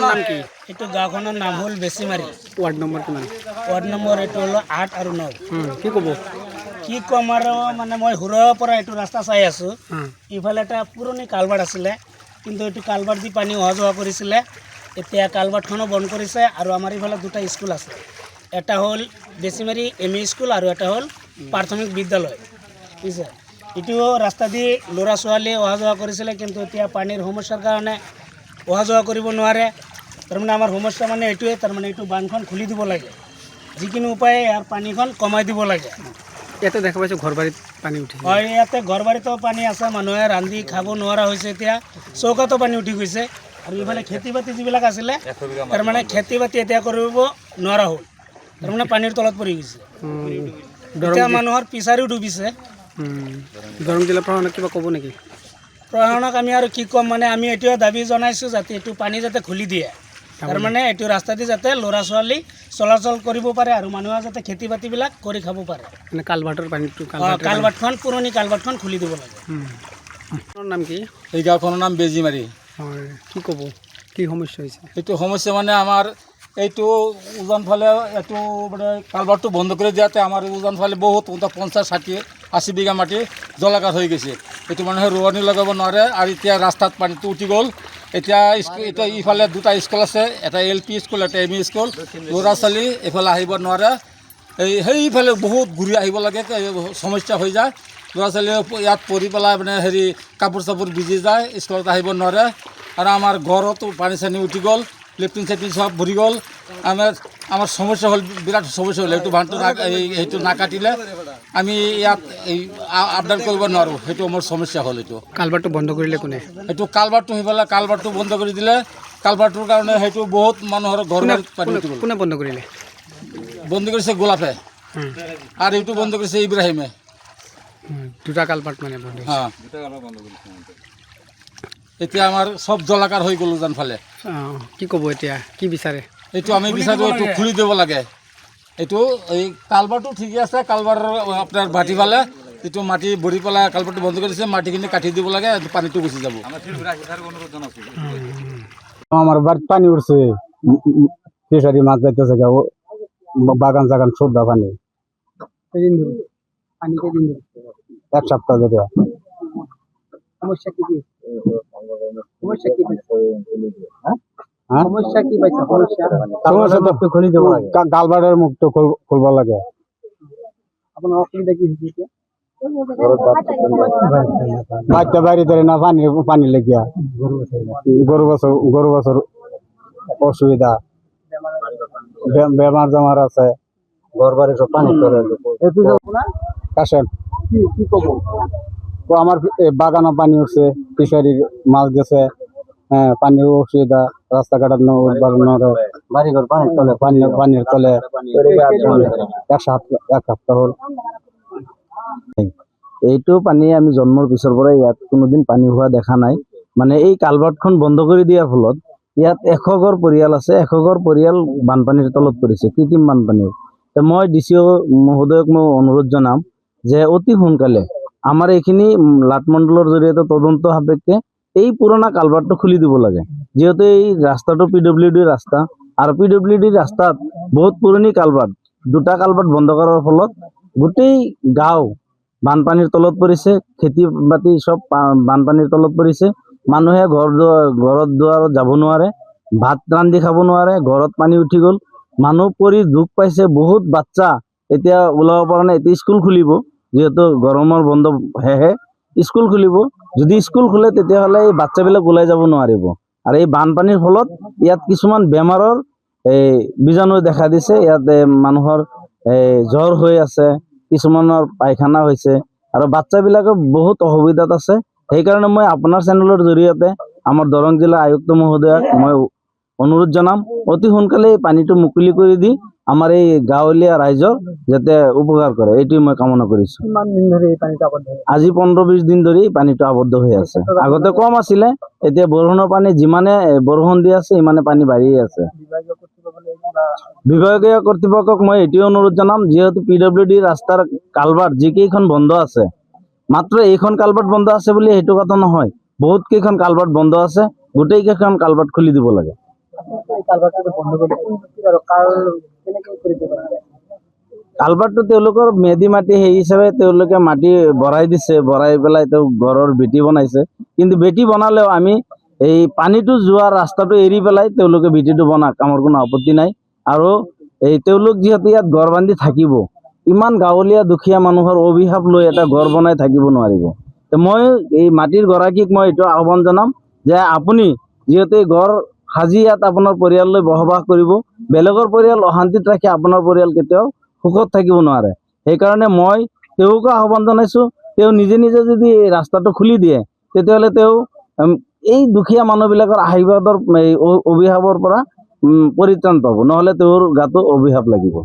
নাম কি? এইটো গাঁওখনৰ নাম হ'ল বেছিমাৰি। ওয়াৰ্ড নম্বৰ কিমান? ৱাৰ্ড নম্বৰ এইটো হ'ল 8 আৰু 9। কি ক'ব? কি ক'ম আৰু মানে মই সৰুৰে পৰা এইটো ৰাস্তা চাই আছোঁ। ইফালে এটা পুৰণি কালভাৰ্ট আছিলে, কিন্তু এইটো কালভাৰ্ট দি পানী অহা যোৱা কৰিছিলে। এতিয়া কালভাৰ্টখনো বন্ধ কৰিছে আৰু আমাৰ ইফালে দুটা স্কুল আছে। এটা হ'ল বেছিমাৰি এম.ই. স্কুল আৰু এটা হ'ল প্ৰাথমিক বিদ্যালয়। বুজিছে, এইটো ৰাস্তা দি ল'ৰা ছোৱালী অহা যোৱা কৰিছিলে, কিন্তু এতিয়া পানীৰ সমস্যাৰ কাৰণে অহা যোৱা কৰিব নোৱাৰে। তাৰমানে আমাৰ সমস্যা মানে এইটোৱে, তাৰমানে এইটো বান্ধখন খুলি দিব লাগে, যিকোনো উপায়ে ইয়াৰ পানীখন কমাই দিব লাগে। ইয়াতে দেখা পাইছোঁ ঘৰ বাৰীত পানী উঠিছে। হয়, ইয়াতে ঘৰ বাৰীতো পানী আছে, মানুহে ৰান্ধি খাব নোৱাৰা হৈছে। এতিয়া চৌকাতো পানী উঠি গৈছে আৰু ইফালে খেতি বাতি যিবিলাক আছিলে, তাৰমানে খেতি বাতি এতিয়া কৰিব নোৱাৰা হ'ল, তাৰমানে পানীৰ তলত পৰি গৈছে। এতিয়া মানুহৰ পিছাৰিও ডুবিছে। দৰং জিলা প্ৰশাসনক কিবা ক'ব নেকি? প্ৰশাসনক আমি আৰু কি ক'ম, মানে আমি এইটোৱে দাবী জনাইছোঁ যাতে এইটো পানী যাতে খুলি দিয়ে, তাৰমানে এইটো ৰাস্তা দি যাতে ল'ৰা ছোৱালী চলাচল কৰিব পাৰে আৰু মানুহে যাতে খেতি বাতিবিলাক কৰি খাব পাৰে। মানে কালভাৰ্টৰ পানীটো কালভাৰ্টখন পুৰণি কালভাৰ্টখন খুলি দিব লাগে। নাম কি? এই গাঁওখনৰ নাম বেজীমাৰি। হয়, কি ক'ব? কি সমস্যা হৈছে? এইটো সমস্যা মানে আমাৰ এইটো উজান ফালে এইটো মানে কালভাৰটো বন্ধ কৰি দিয়াতে আমাৰ উজান ফালে বহুত 50, 60, 80 বিঘা মাটি জলাকাৰ হৈ গৈছে। এইটো মানুহে ৰোৱনী লগাব নোৱাৰে আৰু এতিয়া ৰাস্তাত পানীটো উঠি গ'ল। এতিয়া এতিয়া ইফালে দুটা স্কুল আছে, এটা LP স্কুল, এটা ME স্কুল। ল'ৰা ছোৱালী এইফালে আহিব নোৱাৰে, সেইফালে বহুত ঘূৰি আহিব লাগে, সমস্যা হৈ যায়। ল'ৰা ছোৱালীয়ে ইয়াত পঢ়ি পেলাই মানে কাপোৰ চাপোৰ ভিজি যায়, স্কুলত আহিব নোৱাৰে। আৰু আমাৰ ঘৰতো পানী চানী উঠি গ'ল, লেট্ৰিন চেট্ৰিন সব ভৰি গ'ল। আমাৰ সমস্যা হ'ল, বিৰাট সমস্যা হ'ল। এইটো বান্ধটো সেইটো নাকাটিলে আমি ইয়াত আপডাউন কৰিব নোৱাৰোঁ, সেইটো আমাৰ সমস্যা হ'ল। এইটো কালভাৰ্টটো বন্ধ কৰিলে কোনে? এইটো কালভাৰটো সেইফালে কালভাৰটো বন্ধ কৰি দিলে, কালভাৰটোৰ কাৰণে সেইটো বহুত মানুহৰ ঘৰ পানী উঠি গ'ল। কোনে বন্ধ কৰিলে? বন্ধ কৰিছে গোলাপে আৰু এইটো বন্ধ কৰিছে ইব্ৰাহিমে। দুটা কালভাৰ্ট মানে বন্ধ হৈছে। এতিয়া আমাৰ সব জলাকাৰ হৈ গ'ল উজান ফালে। কি ক'ব এতিয়া? কি বিচাৰে? এইটো আমি বিচাৰোঁ এইটো খুলি দিব লাগে। এইটো এই কালভাৰটো ঠিকে আছে, কালভাৰ আপোনাৰ ভাটি ফালে এইটো মাটি ভৰি পেলাই কালভাৰটো বন্ধ কৰি দিছে, মাটিখিনি কাটি দিব লাগে, পানীটো গুচি যাব। আমার বাড়িতে পানি উঠছে, ফিশারি মাছ যাইতেছে, বাগান জাগান সদ্যা পানি। এক সপ্তাহ ধরে। সমস্যা কি? সমস্যা কি? সমস্যা কি পাইছে? কালভার্টের মুখ তো খুলবা লাগে। আপনার অসুবিধা কি হয়েছে? বাচ্চা বাড়ি ধরে না পানি লেগিয়া গরু বছর অসুবিধা, বেমার জমার আছে, ঘর বাড়ি সব পানি করে। কাশেম তো আমার বাগানে পানি উঠছে, ফিশারির মাছ গেছে, হ্যাঁ পানির অসুবিধা, রাস্তাঘাট বাড়িঘর পানির তলে, পানির তলে এক সপ্তাহ হল। এইটো পানী আমি জন্মৰ পিছৰ পৰা ইয়াত কোনোদিন পানী হোৱা দেখা নাই। মানে এই কালভাৰ্টখন বন্ধ কৰি দিয়াৰ ফলত ইয়াত 100 ঘৰ পৰিয়াল আছে, 100 ঘৰ পৰিয়াল বানপানীৰ তলত পৰিছে, কৃত্ৰিম বানপানীৰ। মই DCO মহোদয়ক মই অনুৰোধ জনাম যে অতি সোনকালে আমাৰ এইখিনি লাটমণ্ডলৰ জৰিয়তে তদন্ত সাপেক্ষে এই পুৰণা কালভাৰ্টটো খুলি দিব লাগে, যিহেতু এই ৰাস্তাটো PWD ৰাস্তা আৰু PWD ৰাস্তাত বহুত পুৰণি কালভাৰ্ট, দুটা কালভাৰ্ট বন্ধ কৰাৰ ফলত গোটেই গাঁও বানপানীৰ তলত পৰিছে, খেতি বাতি সব বানপানীৰ তলত পৰিছে। মানুহে ঘৰত দুৱাৰত যাব নোৱাৰে, ভাত ৰান্ধি খাব নোৱাৰে, ঘৰত পানী উঠি গ'ল, মানুহ পৰি দুখ পাইছে। বহুত বাচ্চা এতিয়া ওলাব পৰা নাই। এতিয়া স্কুল খুলিব, যিহেতু গৰমৰ বন্ধ শেষে স্কুল খুলিব। যদি স্কুল খোলে তেতিয়াহ'লে এই বাচ্চাবিলাক ওলাই যাব নোৱাৰিব। আৰু এই বানপানীৰ ফলত ইয়াত কিছুমান বেমাৰৰ বীজাণু দেখা দিছে। ইয়াত মানুহৰ জ্বৰ হৈ আছে, কিছুমানৰ পায়খানা হৈছে আৰু বাচ্চাবিলাকে বহুত অসুবিধাত আছে। সেইকাৰণে মই আপোনাৰ চেনেলৰ জৰিয়তে আমাৰ দৰং জিলা আয়ুক্ত মহোদয়ক মই অনুৰোধ জনাম, অতি সোনকালে এই পানীটো মুকলি কৰি দি আমাৰ এই গাঁৱলীয়া ৰাইজক যাতে উপকাৰ কৰে, এইটোৱে মই কামনা কৰিছোঁ। আজি 15-20 দিন ধৰি পানীটো আবদ্ধ হৈ আছে। আগতে কম আছিলে, এতিয়া বৰষুণৰ পানী যিমানে বৰষুণ দি আছে ইমানে পানী বাঢ়িয়ে আছে। বিভাগীয় কৰ্তৃপক্ষক মই এইটোৱে অনুৰোধ জনাম, যিহেতু PWD ৰাস্তাৰ কালভাৰ্ট যিকেইখন বন্ধ আছে, মাত্ৰ এইখন কালভাৰ্ট বন্ধ আছে বুলি সেইটো কথা নহয়, বহুত কেইখন কালভাৰ্ট বন্ধ আছে, গোটেই কেইখন কালভাৰ্ট খুলি দিব লাগে। এই কালভাৰটো বন্ধ কৰি দিছে আৰু কাৰ কেনেকৈ কৰিব পাৰে কালভাৰটো তেওঁলোকৰ মেদি মাটি সেই হিচাপে তেওঁলোকে মাটি ভৰাই দিছে, ভৰাই পেলাই তেওঁ ঘৰৰ ভেটি বনাইছে। কিন্তু ভেটি বনালেও আমি এই পানীটো যোৱা ৰাস্তাটো এৰি পেলাই তেওঁলোকে ভেটিটো বনাওক, আমাৰ কোনো আপত্তি নাই। আৰু এই তেওঁলোক যিহেতু ইয়াত ঘৰ বান্ধি থাকিব, ইমান গাঁৱলীয়া দুখীয়া মানুহৰ অভিশাপ লৈ এটা ঘৰ বনাই থাকিব নোৱাৰিব। তো মই এই মাটিৰ গৰাকীক মই এইটো আহ্বান জনাম যে আপুনি যিহেতু এই ঘৰ সাজি ইয়াত আপোনাৰ পৰিয়াল লৈ বসবাস কৰিব, বেলেগৰ পৰিয়াল অশান্তিত ৰাখি আপোনাৰ পৰিয়াল কেতিয়াও সুখত থাকিব নোৱাৰে। সেইকাৰণে মই তেওঁকো আহ্বান জনাইছোঁ, তেওঁ নিজে নিজে যদি এই ৰাস্তাটো খুলি দিয়ে তেতিয়াহ'লে তেওঁ এই দুখীয়া মানুহবিলাকৰ আশীৰ্বাদৰ এই অভিশাপৰ পৰা পৰিত্ৰাণ পাব, নহ'লে তেওঁৰ গাতো অভিশাপ লাগিব।